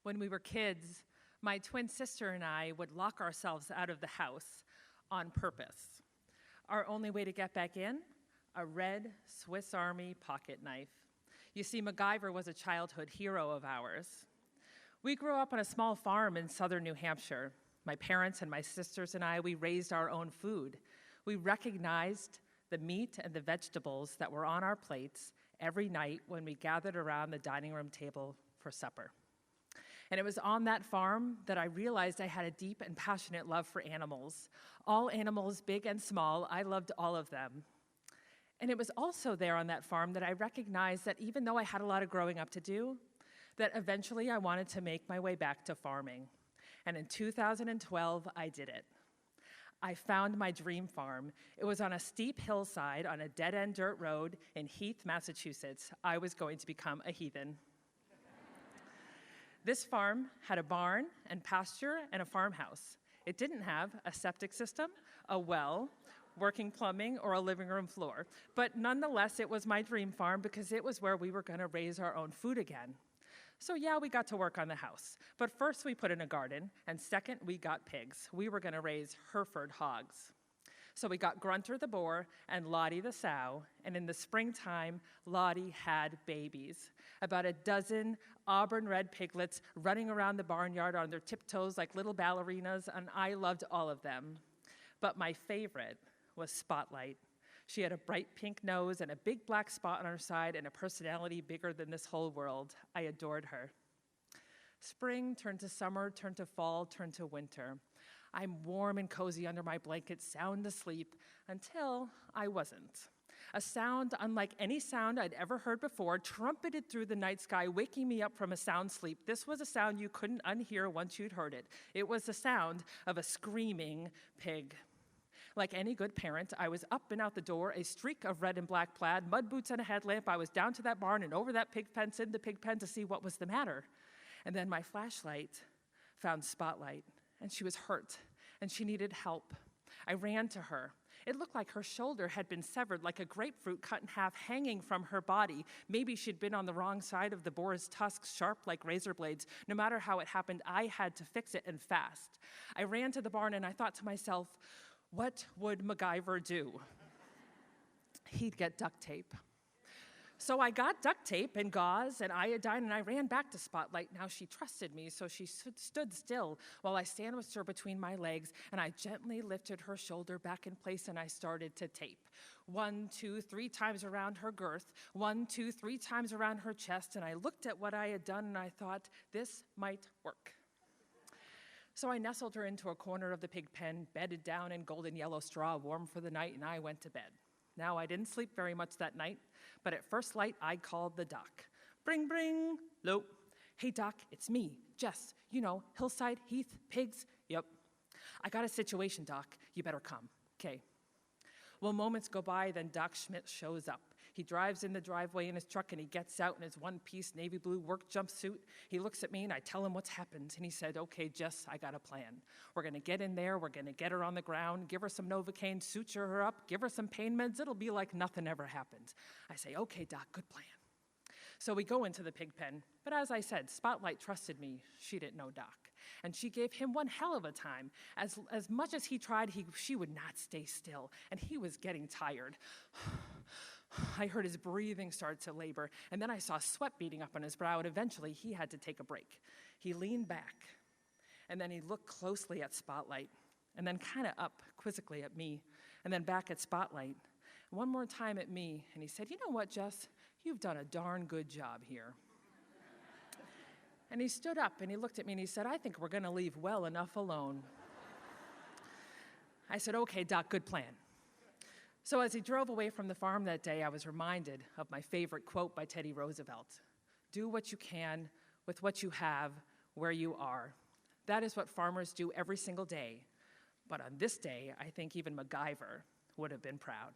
When we were kids, my twin sister and I would lock ourselves out of the house on purpose. Our only way to get back in? A red Swiss Army pocket knife. You see, MacGyver was a childhood hero of ours. We grew up on a small farm in southern New Hampshire. My parents and my sisters and I, we raised our own food. We recognized the meat and the vegetables that were on our plates every night when we gathered around the dining room table for supper. And it was on that farm that I realized I had a deep and passionate love for animals. All animals, big and small, I loved all of them. And it was also there on that farm that I recognized that even though I had a lot of growing up to do, that eventually I wanted to make my way back to farming. And in 2012, I did it. I found my dream farm. It was on a steep hillside on a dead-end dirt road in Heath, Massachusetts. I was going to become a heathen. This farm had a barn and pasture and a farmhouse. It didn't have a septic system, a well, working plumbing, or a living room floor. But nonetheless, it was my dream farm because it was where we were going to raise our own food again. So yeah, we got to work on the house. But first we put in a garden, and second we got pigs. We were going to raise Hereford hogs. So we got Grunter the boar and Lottie the sow, and in the springtime, Lottie had babies. About a dozen auburn red piglets running around the barnyard on their tiptoes like little ballerinas, and I loved all of them. But my favorite was Spotlight. She had a bright pink nose and a big black spot on her side and a personality bigger than this whole world. I adored her. Spring turned to summer, turned to fall, turned to winter. I'm warm and cozy under my blanket, sound asleep, until I wasn't. A sound unlike any sound I'd ever heard before trumpeted through the night sky, waking me up from a sound sleep. This was a sound you couldn't unhear once you'd heard it. It was the sound of a screaming pig. Like any good parent, I was up and out the door, a streak of red and black plaid, mud boots and a headlamp. I was down to that barn and over that pig fence in the pig pen to see what was the matter. And then my flashlight found Spotlight, and she was hurt, and she needed help. I ran to her. It looked like her shoulder had been severed, like a grapefruit cut in half, hanging from her body. Maybe she'd been on the wrong side of the boar's tusks, sharp like razor blades. No matter how it happened, I had to fix it, and fast. I ran to the barn, and I thought to myself, what would MacGyver do? He'd get duct tape. So I got duct tape and gauze and iodine, and I ran back to Spotlight. Now she trusted me, so she stood still while I sandwiched her between my legs, and I gently lifted her shoulder back in place, and I started to tape. 1, 2, 3 times around her girth, 1, 2, 3 times around her chest, and I looked at what I had done, and I thought, this might work. So I nestled her into a corner of the pig pen, bedded down in golden yellow straw, warm for the night, and I went to bed. Now, I didn't sleep very much that night, but at first light, I called the doc. Bring, bring. Hello. Hey, doc, it's me, Jess. You know, hillside, heath, pigs. Yep. I got a situation, doc. You better come. Okay. Well, moments go by, then Doc Schmidt shows up. He drives in the driveway in his truck, and he gets out in his one-piece navy blue work jumpsuit. He looks at me, and I tell him what's happened. And he said, okay, Jess, I got a plan. We're going to get in there. We're going to get her on the ground, give her some Novocaine, suture her up, give her some pain meds. It'll be like nothing ever happened. I say, okay, Doc, good plan. So we go into the pig pen. But as I said, Spotlight trusted me. She didn't know Doc. And she gave him one hell of a time. As much as he tried, she would not stay still. And he was getting tired. I heard his breathing start to labor, and then I saw sweat beading up on his brow, and eventually he had to take a break. He leaned back, and then he looked closely at Spotlight, and then kind of up quizzically at me, and then back at Spotlight, one more time at me, and he said, you know what, Jess? You've done a darn good job here. And he stood up, and he looked at me, and he said, I think we're going to leave well enough alone. I said, okay, Doc, good plan. So as he drove away from the farm that day, I was reminded of my favorite quote by Teddy Roosevelt. Do what you can with what you have where you are. That is what farmers do every single day. But on this day, I think even MacGyver would have been proud.